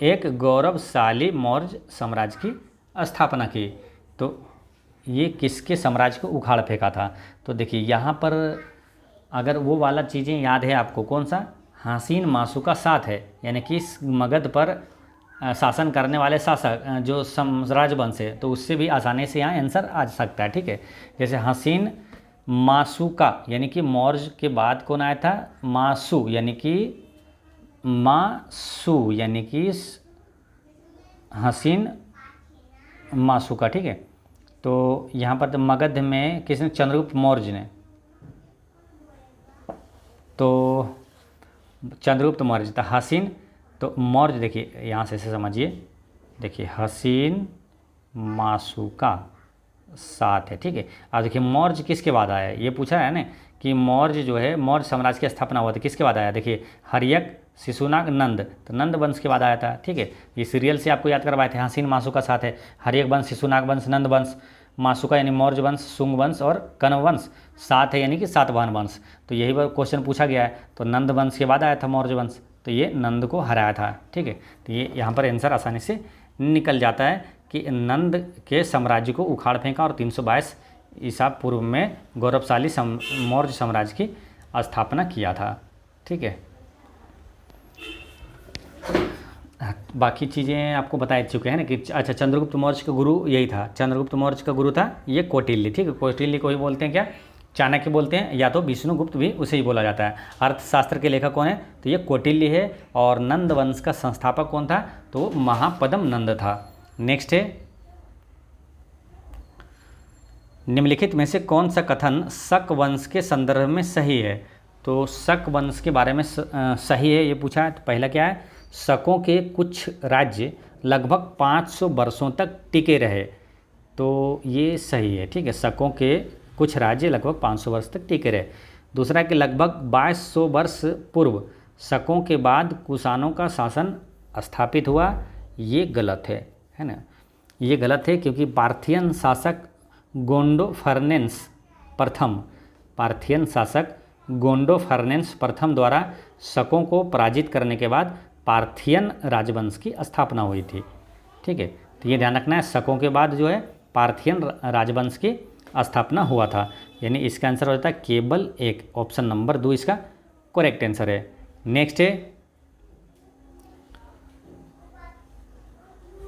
एक गौरवशाली मौर्य साम्राज्य की स्थापना की। तो ये किसके साम्राज्य को उखाड़ फेंका था? तो देखिए यहाँ पर अगर वो वाला चीज़ें याद है आपको, कौन सा? हासीन मासुका साथ है, यानी कि मगध पर शासन करने वाले शासक जो राजवंश है, तो उससे भी आसानी से यहाँ आंसर आ सकता है। ठीक है, जैसे हसीन मासुका यानी कि मौर्य के बाद कौन आया था? मासु यानी कि हसीन मासुका। ठीक है, तो यहाँ पर तो मगध में किसने? चंद्रगुप्त मौर्य ने। तो चंद्रगुप्त मौर्य था। हसीन तो मौर्य, देखिए यहाँ से समझिए, देखिए हसीन मासुका साथ है। ठीक है, अब देखिए मौर्य किसके बाद आया है? ये पूछा है ना कि मौर्य जो है, मौर्य साम्राज्य की स्थापना हुआ था, किसके बाद आया? देखिए हर्यक, शिशुनाग, नंद, तो नंद वंश के बाद आया था। ठीक है, ये सीरियल से आपको याद करवाए थे। हसीन मासुका साथ है, हर्यक वंश, शिशुनाग वंश, नंद वंश, मासुका यानी मौर्य वंश, शुंग वंश और कण्व वंश, सात है यानी कि सातवाहन वंश। तो यही क्वेश्चन पूछा गया है। तो नंद वंश के बाद आया था मौर्य वंश, तो ये नंद को हराया था। ठीक है, तो ये यहाँ पर आंसर आसानी से निकल जाता है कि नंद के साम्राज्य को उखाड़ फेंका और 322 ईसा पूर्व में गौरवशाली मौर्य साम्राज्य की स्थापना किया था। ठीक है, बाकी चीज़ें आपको बता चुके हैं ना कि अच्छा चंद्रगुप्त मौर्य का गुरु यही था। चंद्रगुप्त मौर्य का गुरु था ये कौटिल्य। ठीक है, कौटिल्य को ही बोलते हैं क्या? चाणक्य बोलते हैं, या तो विष्णुगुप्त भी उसे ही बोला जाता है। अर्थशास्त्र के लेखक कौन है? तो ये कौटिल्य है। और नंद वंश का संस्थापक कौन था? तो महापद्म नंद था। नेक्स्ट है निम्नलिखित में से कौन सा कथन शक वंश के संदर्भ में सही है? तो शक वंश के बारे में सही है ये पूछा है। तो पहला क्या है? शकों के कुछ राज्य लगभग 500 वर्षों तक टिके रहे, तो ये सही है। ठीक है, शकों के कुछ राज्य लगभग 500 वर्ष तक टिके रहे। दूसरा कि लगभग 2200 वर्ष पूर्व शकों के बाद कुषाणों का शासन स्थापित हुआ, ये गलत है ना। ये गलत है क्योंकि पार्थियन शासक गोंडोफर्नेंस प्रथम द्वारा शकों को पराजित करने के बाद पार्थियन राजवंश की स्थापना हुई थी। ठीक है, तो ये ध्यान रखना है, शकों के बाद जो है पार्थियन राजवंश की स्थापना हुआ था। यानी इसका आंसर हो जाता है केवल 1, ऑप्शन नंबर 2 इसका करेक्ट आंसर है। नेक्स्ट है,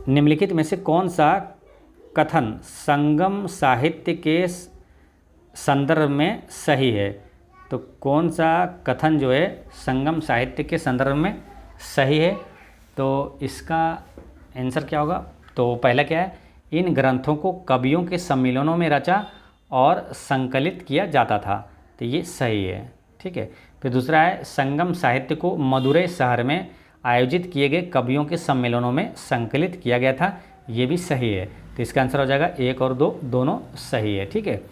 निम्नलिखित में से कौन सा कथन संगम साहित्य के संदर्भ में सही है? तो कौन सा कथन जो है संगम साहित्य के संदर्भ में सही है? तो इसका आंसर क्या होगा? तो पहला क्या है, इन ग्रंथों को कवियों के सम्मेलनों में रचा और संकलित किया जाता था, तो ये सही है। ठीक है। फिर दूसरा है, संगम साहित्य को मदुरै शहर में आयोजित किए गए कवियों के सम्मेलनों में संकलित किया गया था, ये भी सही है। तो इसका आंसर हो जाएगा 1 और 2 दोनों सही है। ठीक है।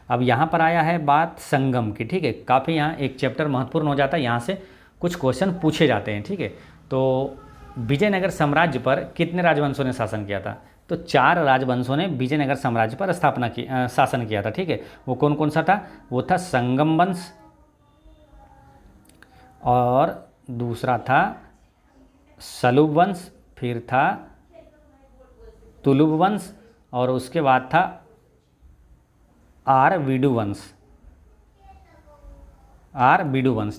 अब यहाँ पर आया है बात संगम की। ठीक है, काफ़ी यहाँ एक चैप्टर महत्वपूर्ण हो जाता है, यहाँ से कुछ क्वेश्चन पूछे जाते हैं। ठीक है। तो विजयनगर साम्राज्य पर कितने राजवंशों ने शासन किया था? तो 4 राजवंशों ने विजयनगर साम्राज्य पर शासन किया था। ठीक है। वो कौन कौन सा था? वो था संगम वंश, और दूसरा था सलुब वंश, फिर था तुलुब वंश, और उसके बाद था आरवीडु वंश।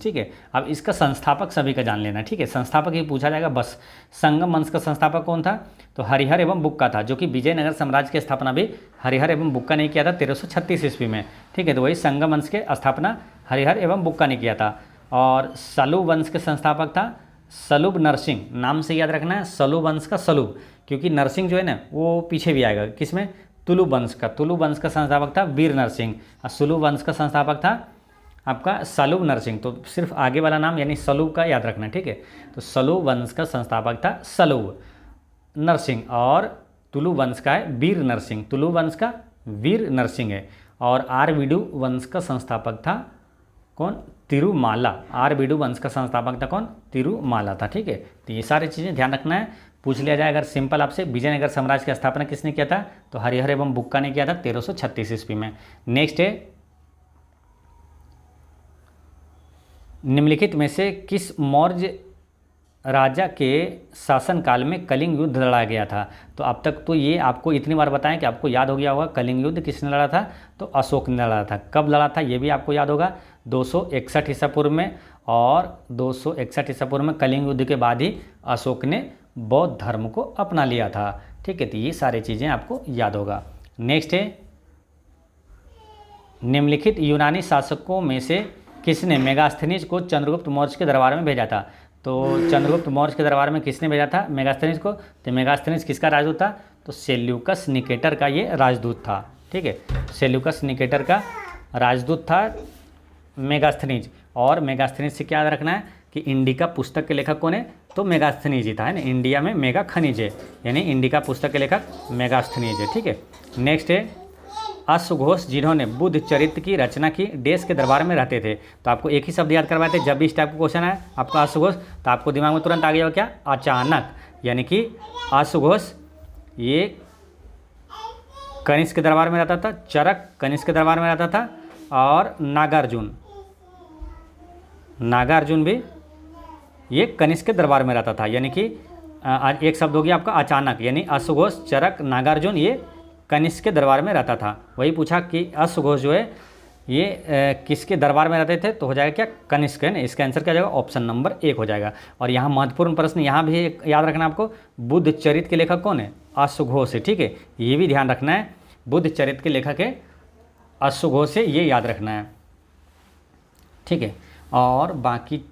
ठीक है। अब इसका संस्थापक सभी का जान लेना। ठीक है, संस्थापक ही पूछा जाएगा बस। संगम वंश का संस्थापक कौन था? तो हरिहर एवं बुक्का था, जो कि विजयनगर साम्राज्य की स्थापना भी हरिहर एवं बुक्का ने किया था 1336 ईस्वी में। ठीक है। तो वही संगम वंश के स्थापना हरिहर एवं बुक्का ने किया था। और सलुब वंश के संस्थापक था सलुब नरसिंह, नाम से याद रखना है, सलुब वंश का सलुब, क्योंकि नरसिंह जो है ना वो पीछे भी आएगा, किसमें? तुलुब वंश का संस्थापक था वीर नरसिंह, और सुलुब वंश का संस्थापक था आपका सलुब नरसिंह। तो सिर्फ आगे वाला नाम यानी सलुब का याद रखना है। ठीक है। तो सलुब वंश का संस्थापक था सलुब नरसिंह, और तुलुब वंश का है वीर नरसिंह, तुलुब वंश का वीर नरसिंह है। और आरवीडु वंश का संस्थापक था कौन? तिरुमाला। आरवीडु वंश का संस्थापक था कौन? तिरुमाला था। ठीक है। तो ये सारी चीज़ें ध्यान रखना है, पूछ लिया जाए अगर सिंपल आपसे, विजयनगर साम्राज्य की स्थापना किसने किया था? तो हरिहर एवं बुक्का ने किया था 1336 ईस्वी में। नेक्स्ट है, निम्नलिखित में से किस मौर्य राजा के शासनकाल में कलिंग युद्ध लड़ा गया था? तो अब तक तो ये आपको इतनी बार बताएं कि आपको याद हो गया होगा। कलिंग युद्ध किसने लड़ा था? तो अशोक ने लड़ा था। कब लड़ा था ये भी आपको याद होगा, 261 ईसा पूर्व में। और 261 ईसा पूर्व में कलिंग युद्ध के बाद ही अशोक ने बौद्ध धर्म को अपना लिया था। ठीक है। तो ये सारी चीज़ें आपको याद होगा। नेक्स्ट है, निम्नलिखित यूनानी शासकों में से किसने मेगास्थनीज को चंद्रगुप्त मौर्य के दरबार में भेजा था? तो चंद्रगुप्त मौर्य के दरबार में किसने भेजा था मेगास्थनीज को? तो मेगास्थनीज किसका राजदूत था? तो सेल्यूकस निकेटर का ये राजदूत था। ठीक है। सेल्यूकस निकेटर का राजदूत था मेगास्थनीज। और मेगास्थनीज से क्या याद रखना है कि इंडिका पुस्तक के लेखक कौन है? तो मेगास्थनीज ही था, है ना। इंडिया में मेगा खनिज है, यानी इंडिका पुस्तक के लेखक मेगास्थनीज है। ठीक है। नेक्स्ट है, अश्वघोष जिन्होंने बुद्ध चरित्र की रचना की देश के दरबार में रहते थे। तो आपको एक ही शब्द याद करवाए थे, जब भी इस टाइप का क्वेश्चन है आपका अश्वघोष, तो आपको दिमाग में तुरंत आ गया हो क्या? अचानक। यानी कि अश्वघोष ये कनिष्क के दरबार में रहता था, चरक कनिष्क के दरबार में रहता था, और नागार्जुन भी ये कनिष्क के दरबार में रहता था। यानी कि एक शब्द हो गया आपका अचानक, यानी अश्वघोष, चरक, नागार्जुन ये कनिष्क के दरबार में रहता था। वही पूछा कि अश्वघोष जो है ये किसके दरबार में रहते थे? तो हो जाएगा क्या? कनिष्क, है ना। इसका आंसर क्या जाएगा? ऑप्शन नंबर 1 हो जाएगा। और यहाँ महत्वपूर्ण प्रश्न यहाँ भी याद रखना आपको, बुद्ध चरित्र के लेखक कौन है? अश्वघोष है। ठीक है। ये भी ध्यान रखना है, बुद्ध चरित्र के लेखक है अश्वघोष है, ये याद रखना है। ठीक है। और बाकी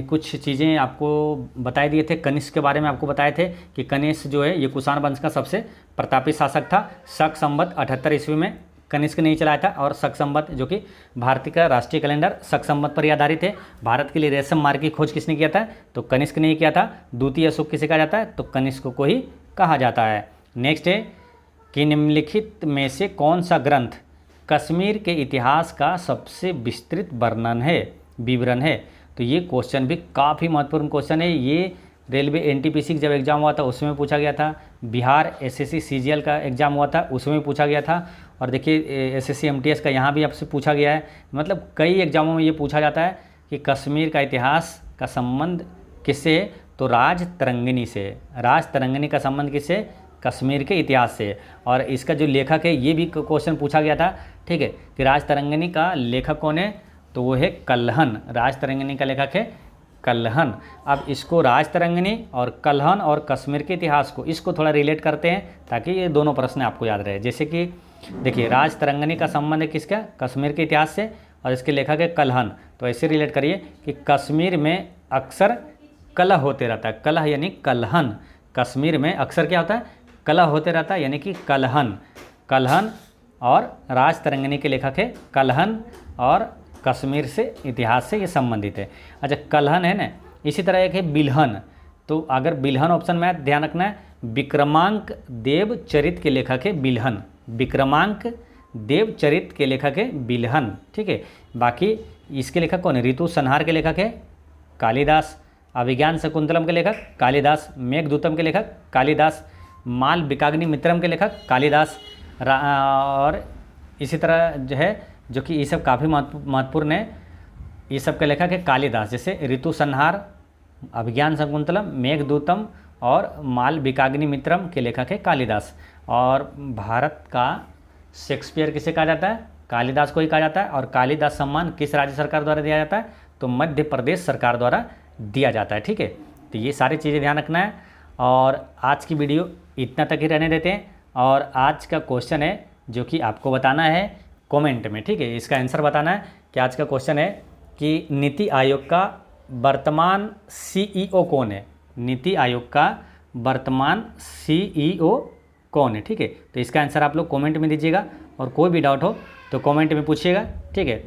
कुछ चीज़ें आपको बताए दिए थे। कनिष्क के बारे में आपको बताए थे कि कनिष्क जो है ये कुषाण वंश का सबसे प्रतापी शासक था। शक संवत 78 ईस्वी में कनिष्क नहीं चलाया था। और शक संवत जो कि भारतीय का राष्ट्रीय कैलेंडर शक संवत पर ही आधारित है। भारत के लिए रेशम मार्ग की खोज किसने किया था? तो कनिष्क ने किया था। द्वितीय अशोक किसे कहा जाता है? तो कनिष्क को ही कहा जाता है। नेक्स्ट है कि निम्नलिखित में से कौन सा ग्रंथ कश्मीर के इतिहास का सबसे विस्तृत विवरण है? तो ये क्वेश्चन भी काफ़ी महत्वपूर्ण क्वेश्चन है। ये रेलवे एनटीपीसी जब एग्ज़ाम हुआ था उसमें पूछा गया था, बिहार एसएससी सीजीएल का एग्ज़ाम हुआ था उसमें पूछा गया था, और देखिए एसएससी एमटीएस का यहाँ भी आपसे पूछा गया है। मतलब कई एग्जामों में ये पूछा जाता है कि कश्मीर का इतिहास का संबंध किससे है? तो राज तरंगिणी से। राज तरंगिणी का संबंध किससे? कश्मीर के इतिहास से। और इसका जो लेखक है ये भी क्वेश्चन पूछा गया था, ठीक है, कि राज तरंगिणी का लेखक कौन है, तो वो है कल्हन। राज तरंगिणी का लेखक है कल्हन। अब इसको राज तरंगिणी और कल्हन और कश्मीर के इतिहास को इसको थोड़ा रिलेट करते हैं ताकि ये दोनों प्रश्न आपको याद रहे। जैसे कि देखिए राज तरंगिणी का संबंध है किसका, कश्मीर के इतिहास से, और इसके लेखक है कल्हन। तो ऐसे रिलेट करिए कि कश्मीर में अक्सर कलह होते रहता है, कलह यानी कल्हन। कश्मीर में अक्सर क्या होता है, कलह होते रहता है यानी कि कल्हन। कल्हन और राज तरंगिणी के लेखक है कल्हन और कश्मीर से इतिहास से ये संबंधित है। अच्छा कल्हन है ना, इसी तरह एक है बिल्हन। तो अगर बिल्हन ऑप्शन में ध्यान रखना है, विक्रमांक देव चरित के लेखक है बिल्हन। विक्रमांक देव चरित के लेखक है बिल्हन, ठीक है। बाकी इसके लेखक कौन है, ऋतु संहार के लेखक है कालिदास। अभिज्ञान शकुंतलम के लेखक कालिदास। मेघदूतम के लेखक कालिदास। मालविकाग्नि मित्रम के लेखक कालिदास। और इसी तरह जो है, जो कि ये सब काफ़ी महत्वपूर्ण है, ये सब के लेखक है कालिदास। जैसे ऋतु संहार, अभिज्ञान शकुंतलम, मेघदूतम और मालविकाग्नि मित्रम के लेखक है कालिदास। और भारत का शेक्सपियर किसे कहा जाता है, कालिदास को ही कहा जाता है। और कालिदास सम्मान किस राज्य सरकार द्वारा दिया जाता है, तो मध्य प्रदेश सरकार द्वारा दिया जाता है, ठीक है। तो ये सारी चीज़ें ध्यान रखना है। और आज की वीडियो इतना तक ही रहने देते हैं। और आज का क्वेश्चन है जो कि आपको बताना है कमेंट में, ठीक है, इसका आंसर बताना है कि आज का क्वेश्चन है कि नीति आयोग का वर्तमान सीईओ कौन है। नीति आयोग का वर्तमान सीईओ कौन है, ठीक है। तो इसका आंसर आप लोग कमेंट में दीजिएगा और कोई भी डाउट हो तो कमेंट में पूछिएगा, ठीक है।